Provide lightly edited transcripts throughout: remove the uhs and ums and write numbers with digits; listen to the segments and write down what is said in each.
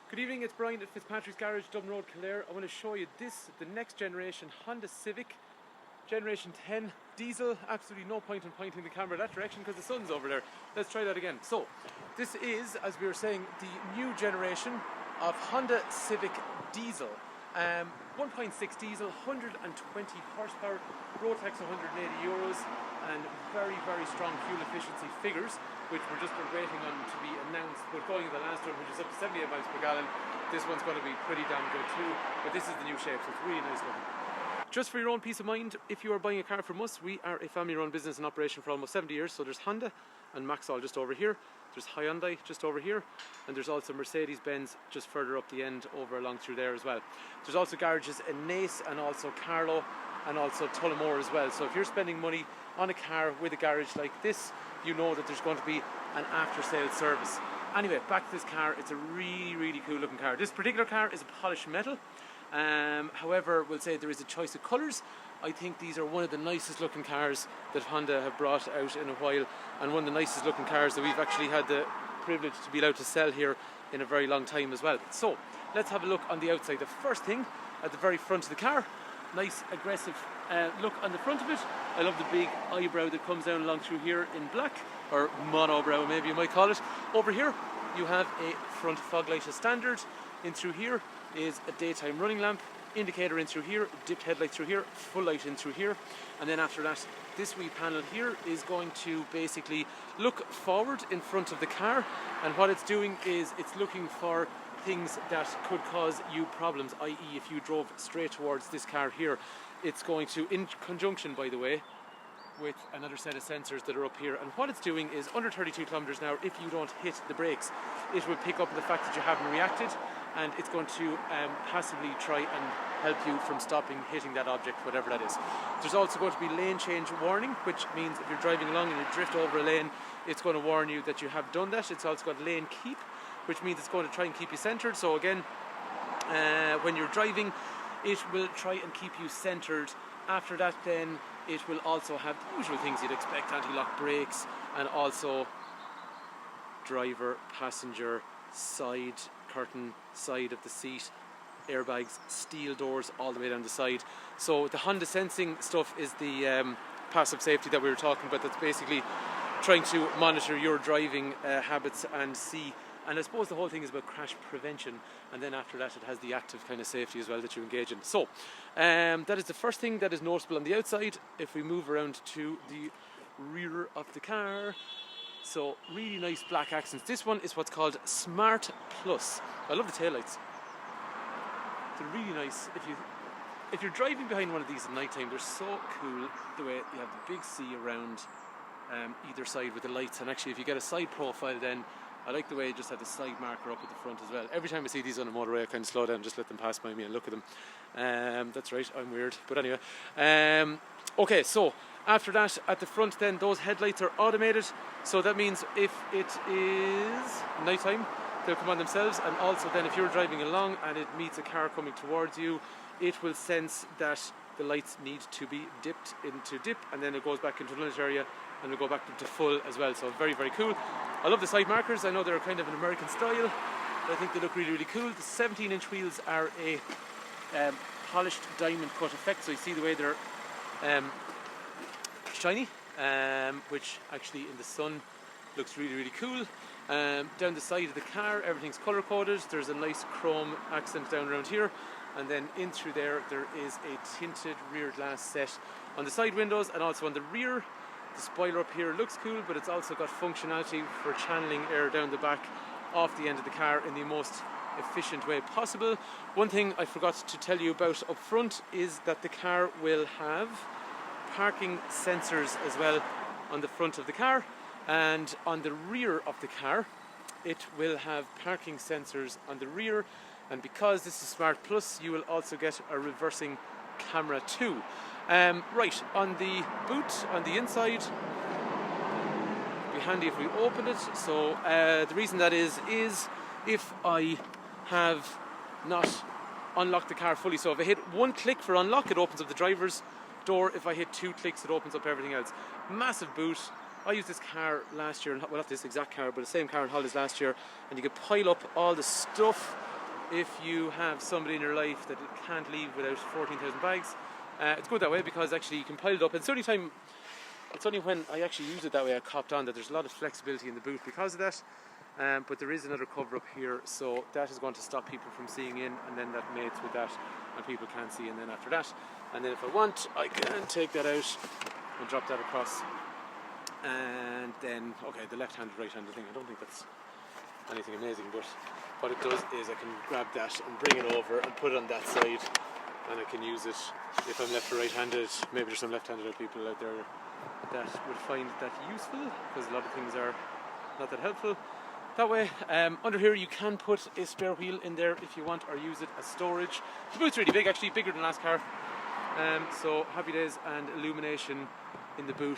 Good evening, it's Brian at Fitzpatrick's Garage, Dublin Road, Kildare. I want to show you this, the next generation Honda Civic, Generation 10 diesel. Absolutely no point in pointing the camera that direction because the sun's over there. Let's try that again. So, this is, as we were saying, the new generation of Honda Civic diesel. 1.6 diesel, 120 horsepower, road tax €180, and very, very strong fuel efficiency figures, which we're just waiting on to be announced. But going in the last one, which is up to 78 miles per gallon, this one's going to be pretty damn good too. But this is the new shape, so it's really nice looking. Just for your own peace of mind, if you are buying a car from us, we are a family-run business in operation for almost 70 years. So there's Honda and Maxall just over here. There's Hyundai just over here, and there's also Mercedes-Benz just further up the end over along through there as well. There's also garages in Naas and also Carlow and also Tullamore as well. So if you're spending money on a car with a garage like this, you know that there's going to be an after-sales service. Anyway, back to this car. It's a really, really cool looking car. This particular car is a polished metal. However, we'll say there is a choice of colours. I think these are one of the nicest looking cars that Honda have brought out in a while, and one of the nicest looking cars that we've actually had the privilege to be allowed to sell here in a very long time as well. So let's have a look on the outside. The first thing at the very front of the car, nice aggressive look on the front of it. I love the big eyebrow that comes down along through here in black, or monobrow maybe you might call it. Over here you have a front fog light as standard. In through here is a daytime running lamp, indicator in through here, dipped headlight through here, full light in through here, and then after that this wee panel here is going to basically look forward in front of the car, and what it's doing is it's looking for things that could cause you problems, i.e. if you drove straight towards this car here. It's going to, in conjunction by the way, with another set of sensors that are up here, and what it's doing is under 32 kilometers an hour, if you don't hit the brakes, it will pick up the fact that you haven't reacted, and it's going to passively try and help you from stopping hitting that object, whatever that is. There's also going to be lane change warning, which means if you're driving along and you drift over a lane, it's going to warn you that you have done that. It's also got lane keep, which means it's going to try and keep you centered. So again, when you're driving, it will try and keep you centered. After that then it will also have the usual things you'd expect: anti-lock brakes, and also driver, passenger, side curtain, side of the seat, airbags, steel doors all the way down the side. So the Honda sensing stuff is the passive safety that we were talking about, that's basically trying to monitor your driving habits and see. And I suppose the whole thing is about crash prevention, and then after that it has the active kind of safety as well that you engage in. So that is the first thing that is noticeable on the outside. If we move around to the rear of the car, so really nice black accents. This one is what's called Smart Plus. I love the taillights. They're really nice. If you're driving behind one of these at night time, they're so cool. The way you have the big C around either side with the lights, and actually if you get a side profile, then I like the way you just have the side marker up at the front as well. Every time I see these on a motorway, I kind of slow down and just let them pass by me and look at them. That's right, I'm weird, but anyway. Okay, so after that, at the front then, those headlights are automated, so that means if it is nighttime, they'll come on themselves, and also then if you're driving along and it meets a car coming towards you, it will sense that the lights need to be dipped into dip, and then it goes back into the limit area and it'll go back into full as well. So very, very cool. I love the side markers. I know they're kind of an American style, but I think they look really, really cool. The 17-inch wheels are a polished diamond cut effect, so you see the way they're shiny, which actually in the sun looks really, really cool. Down the side of the car, everything's color coded. There's a nice chrome accent down around here, and then in through there is a tinted rear glass set on the side windows and also on the rear. The spoiler up here looks cool, but it's also got functionality for channeling air down the back off the end of the car in the most efficient way possible. One thing I forgot to tell you about up front is that the car will have parking sensors as well on the front of the car, and on the rear of the car it will have parking sensors on the rear, and because this is Smart Plus, you will also get a reversing camera too. Right, on the boot, on the inside, it'd be handy if we opened it. So the reason that is if I have not unlocked the car fully. So if I hit one click for unlock, it opens up the driver's door. If I hit 2 clicks, it opens up everything else. Massive boot. I used this car last year, well not this exact car, but the same car in holidays last year, and you could pile up all the stuff if you have somebody in your life that can't leave without 14,000 bags, it's good that way because actually you can pile it up. And it's only when I actually use it that way I copped on that there's a lot of flexibility in the boot because of that. But there is another cover up here, so that is going to stop people from seeing in, and then that mates with that and people can't see, and then after that, and then if I want, I can take that out and drop that across, and then, okay, the left-handed, right-handed thing, I don't think that's anything amazing, but what it does is I can grab that and bring it over and put it on that side, and I can use it if I'm left or right-handed. Maybe there's some left-handed people out there that would find that useful, because a lot of things are not that helpful that way. Under here you can put a spare wheel in there if you want, or use it as storage. The boot's really big, actually, bigger than last car. So happy days, and illumination in the boot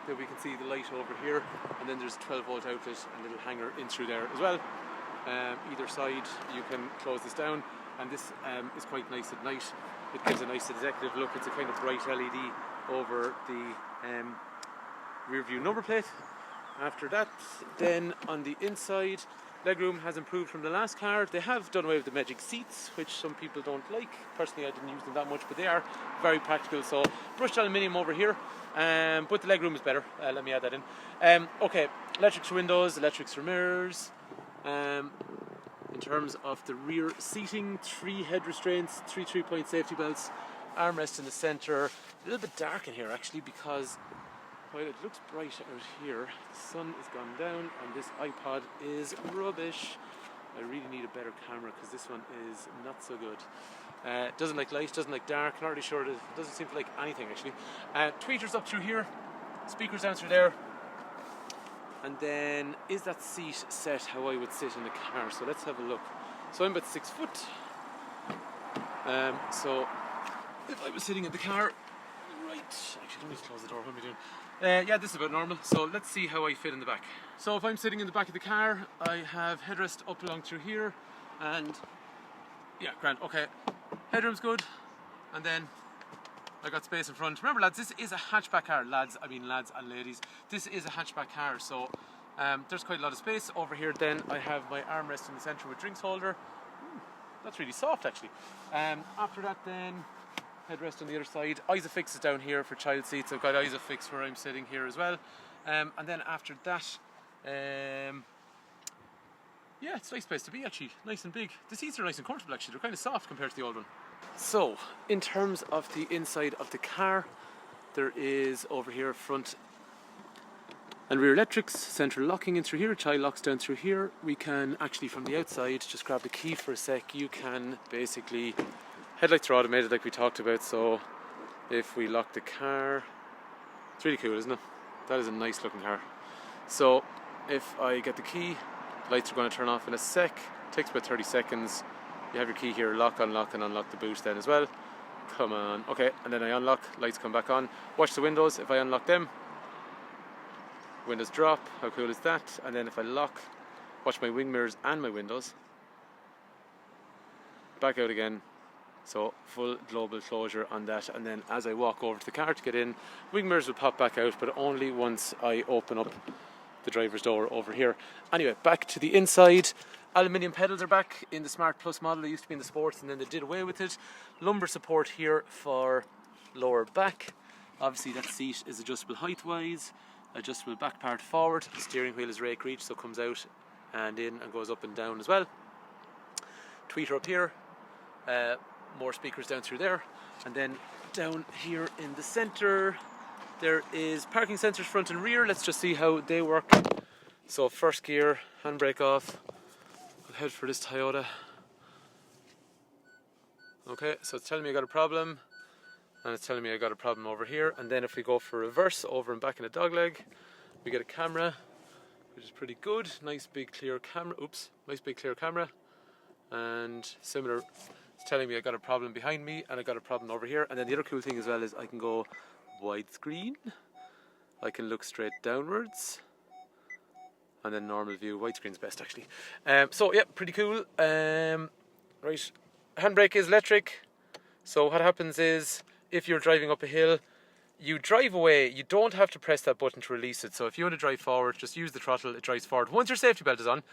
that we can see the light over here, and then there's a 12-volt outlet and a little hanger in through there as well. Either side you can close this down, and this is quite nice at night. It gives a nice executive look. It's a kind of bright LED over the rear view number plate. After that, then on the inside, legroom has improved from the last car. They have done away with the magic seats, which some people don't like. Personally, I didn't use them that much, but they are very practical. So brushed aluminium over here, but the legroom is better. Let me add that in. Okay, electrics for windows, electrics for mirrors. In terms of the rear seating, 3 head restraints, 3 3-point safety belts, armrest in the centre. A little bit dark in here actually, because while it looks bright out here, the sun is gone down and this iPod is rubbish. I really need a better camera because this one is not so good. Doesn't like light, doesn't like dark, not really sure, it doesn't seem to like anything actually. Tweeters up through here, speakers down through there. And then, is that seat set how I would sit in the car? So let's have a look. So I'm about 6 foot. So if I was sitting in the car, right, actually let me just close the door, what am I doing? Yeah, this is about normal, so let's see how I fit in the back. So if I'm sitting in the back of the car, I have headrest up along through here, and yeah, grand, okay. Headroom's good, and then I got space in front. Remember lads, this is a hatchback car, lads and ladies. This is a hatchback car, so there's quite a lot of space. Over here then I have my armrest in the centre with drinks holder. That's really soft actually. After that then, headrest on the other side. Isofix is down here for child seats. I've got Isofix where I'm sitting here as well. And then after that, yeah, it's a nice place to be actually, nice and big. The seats are nice and comfortable actually, they're kind of soft compared to the old one. So, in terms of the inside of the car, there is over here front and rear electrics, central locking in through here, child locks down through here. We can actually from the outside just grab the key for a sec. You can basically, headlights are automated like we talked about, so if we lock the car, it's really cool, isn't it? That is a nice looking car. So if I get the key, lights are going to turn off in a sec. It takes about 30 seconds. You have your key here, lock, unlock, and unlock the boot then as well. Come on. Okay, and then I unlock, lights come back on. Watch the windows. If I unlock them, windows drop. How cool is that? And then if I lock, watch my wing mirrors and my windows. Back out again. So full global closure on that. And then as I walk over to the car to get in, wing mirrors will pop back out, but only once I open up the driver's door over here. Anyway, back to the inside. Aluminium pedals are back in the Smart Plus model. They used to be in the Sports and then they did away with it. Lumbar support here for lower back. Obviously that seat is adjustable height wise, adjustable back part forward. The steering wheel is rake reach, so it comes out and in and goes up and down as well. Tweeter up here, more speakers down through there, and then down here in the centre there is parking sensors front and rear. Let's just see how they work. So first gear, handbrake off. I'll head for this Toyota. Okay, so it's telling me I got a problem, and it's telling me I got a problem over here. And then if we go for reverse, over and back in a dogleg, we get a camera, which is pretty good. Nice big clear camera. Oops, nice big clear camera. And similar, it's telling me I got a problem behind me, and I got a problem over here. And then the other cool thing as well is I can go widescreen. I can look straight downwards. And then normal view, widescreen's best actually. So yeah, pretty cool. Right, handbrake is electric. So what happens is, if you're driving up a hill, you drive away, you don't have to press that button to release it. So if you want to drive forward, just use the throttle, it drives forward. Once your safety belt is on,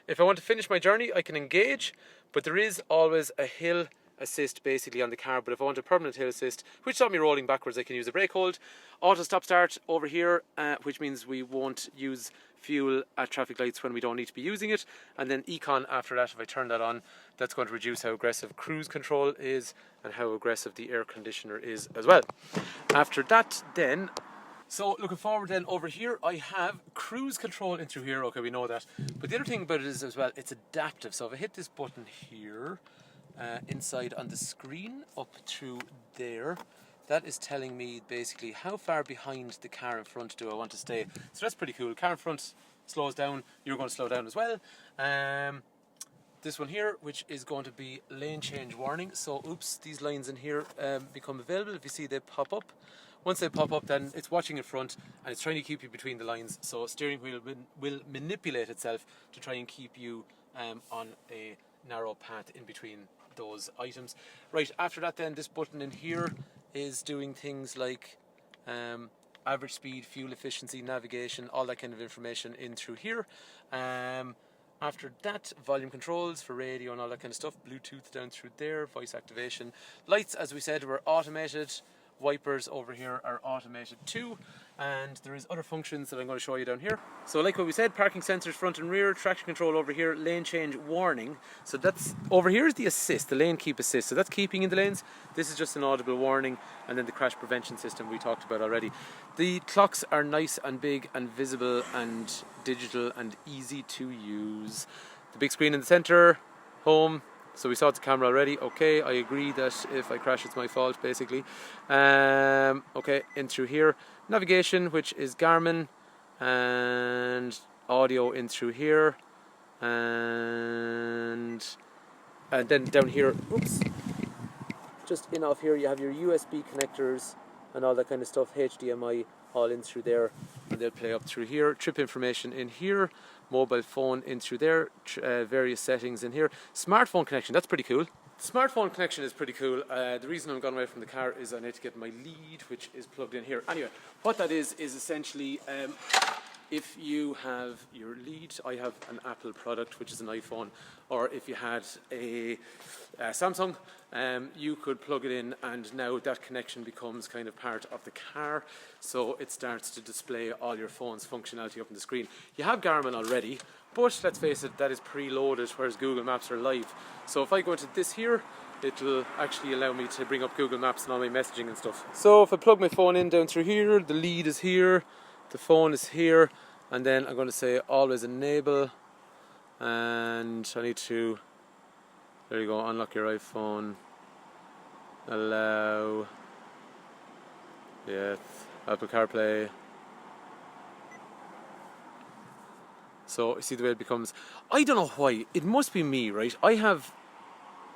if I want to finish my journey, I can engage, But there is always a hill assist basically on the car, but if I want a permanent hill assist, which stops me rolling backwards, I can use a brake hold. Auto stop start over here, which means we won't use fuel at traffic lights when we don't need to be using it. And then econ after that, if I turn that on, that's going to reduce how aggressive cruise control is and how aggressive the air conditioner is as well. After that then, so looking forward then over here, I have cruise control in through here. Okay, we know that. But the other thing about it is as well, it's adaptive. So if I hit this button here, inside on the screen up through there, that is telling me basically how far behind the car in front do I want to stay. So that's pretty cool. Car in front slows down, you're going to slow down as well. This one here, which is going to be lane change warning. So oops, these lines in here become available. If you see, they pop up. Once they pop up, then it's watching in front and it's trying to keep you between the lines. So steering wheel will manipulate itself to try and keep you on a narrow path in between those items. Right, after that then, this button in here is doing things like average speed, fuel efficiency, navigation, all that kind of information in through here. After that, volume controls for radio and all that kind of stuff, Bluetooth down through there, voice activation. Lights, as we said, were automated. Wipers over here are automated too, and there is other functions that I'm going to show you down here. So like what we said, parking sensors front and rear, traction control over here, lane change warning. So that's over here is the assist, the lane keep assist. So that's keeping in the lanes. This is just an audible warning, and then the crash prevention system we talked about already. The clocks are nice and big and visible and digital and easy to use. The big screen in the center, home. So we saw the camera already. Okay, I agree that if I crash it's my fault basically. Okay, in through here, navigation, which is Garmin, and audio in through here, and then down here, oops, just in off here you have your USB connectors and all that kind of stuff, HDMI all in through there, and they'll play up through here. Trip information in here, mobile phone in through there, various settings in here. Smartphone connection, that's pretty cool. Smartphone connection is pretty cool. The reason I'm gone away from the car is I need to get my lead, which is plugged in here. Anyway, what that is essentially, if you have your lead, I have an Apple product, which is an iPhone, or if you had a Samsung, you could plug it in, and now that connection becomes kind of part of the car, so it starts to display all your phone's functionality up on the screen. You have Garmin already, but let's face it, that is preloaded, whereas Google Maps are live. So if I go into this here, it'll actually allow me to bring up Google Maps and all my messaging and stuff. So if I plug my phone in down through here, the lead is here, the phone is here, and then I'm going to say always enable, and I need to, there you go, unlock your iPhone, allow, yes, Apple CarPlay. So you see the way it becomes, I don't know why, it must be me, right? I have,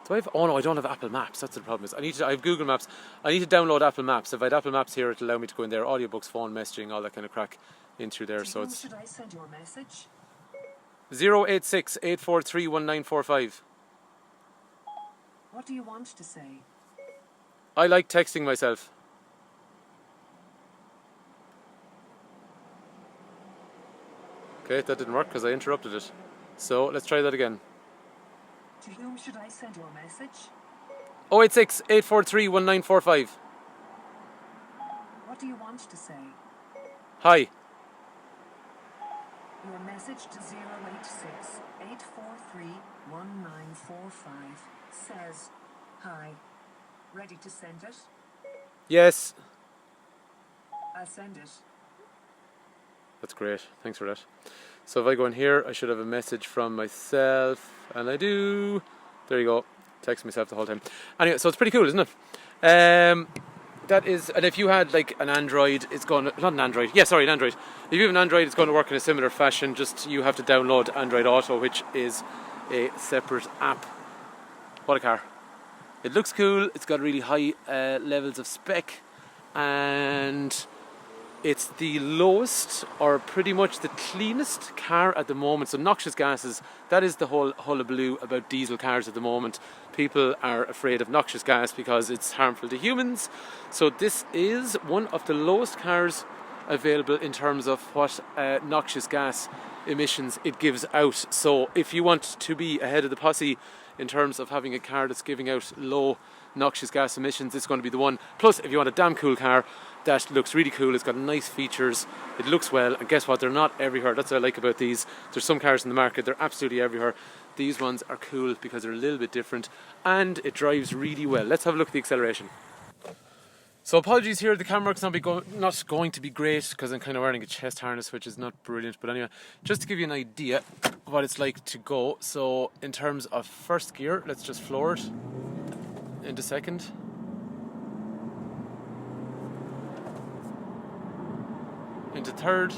do I have, oh no, I don't have Apple Maps, that's the problem is. I have Google Maps, I need to download Apple Maps. If I had Apple Maps here, it'll allow me to go in there, audiobooks, phone messaging, all that kind of crack in through there. So it's, should I send your message? 086 843 1945. What do you want to say? I like texting myself. Okay, that didn't work because I interrupted it. So let's try that again. To whom should I send your message? 086 843 1945. What do you want to say? Hi. Your message to 086 843 1945 says, "Hi. Ready to send it?" Yes. I'll send it. That's great. Thanks for that. So if I go in here, I should have a message from myself, and I do. There you go. Text myself the whole time. Anyway, so it's pretty cool, isn't it? That is, and if you had like an Android, it's going to, not an Android, yeah, sorry, an Android. If you have an Android, it's going to work in a similar fashion, just you have to download Android Auto, which is a separate app. What a car. It looks cool, it's got really high levels of spec, and it's the lowest, or pretty much the cleanest car at the moment. So noxious gases, that is the whole hullabaloo about diesel cars at the moment. People are afraid of noxious gas because it's harmful to humans. So this is one of the lowest cars available in terms of what noxious gas emissions it gives out. So if you want to be ahead of the posse in terms of having a car that's giving out low noxious gas emissions, it's going to be the one. Plus, if you want a damn cool car that looks really cool, it's got nice features, it looks well, and guess what, they're not everywhere. That's what I like about these. There's some cars in the market, they're absolutely everywhere. These ones are cool because they're a little bit different, and it drives really well. Let's have a look at the acceleration. So apologies here, the camera is not going to be great because I'm kind of wearing a chest harness, which is not brilliant. But anyway, just to give you an idea of what it's like to go. So in terms of first gear, let's just floor it into second. Into third.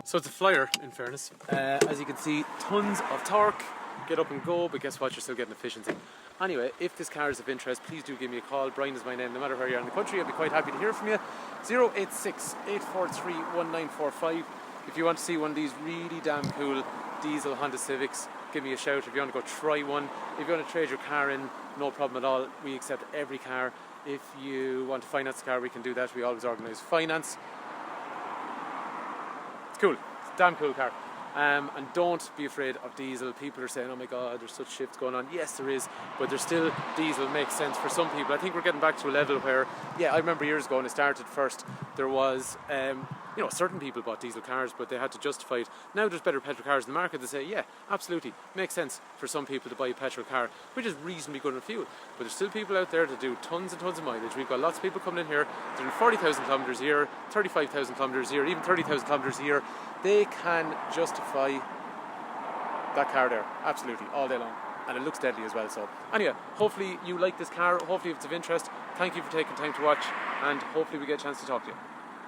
So it's a flyer, in fairness. As you can see, tons of torque, get up and go, but guess what, you're still getting efficiency. Anyway, if this car is of interest, please do give me a call. Brian is my name, no matter where you are in the country. I'd be quite happy to hear from you. 086 843 1945. If you want to see one of these really damn cool diesel Honda Civics, give me a shout. If you want to go try one, if you want to trade your car in, no problem at all. We accept every car. If you want to finance the car, we can do that. We always organise finance. It's cool. It's a damn cool car. And don't be afraid of diesel. People are saying, oh my god, there's such shifts going on. Yes, there is, but there's still, diesel makes sense for some people. I think we're getting back to a level where, yeah, I remember years ago when it started first, there was, certain people bought diesel cars, but they had to justify it. Now there's better petrol cars in the market that say, yeah, absolutely, makes sense for some people to buy a petrol car, which is reasonably good on fuel. But there's still people out there that do tons and tons of mileage. We've got lots of people coming in here, they're doing 40,000 kilometres a year, 35,000 kilometres a year, even 30,000 kilometres a year. They can justify that car there, absolutely, all day long. And it looks deadly as well. So anyway, hopefully you like this car, hopefully if it's of interest. Thank you for taking time to watch, and hopefully we get a chance to talk to you.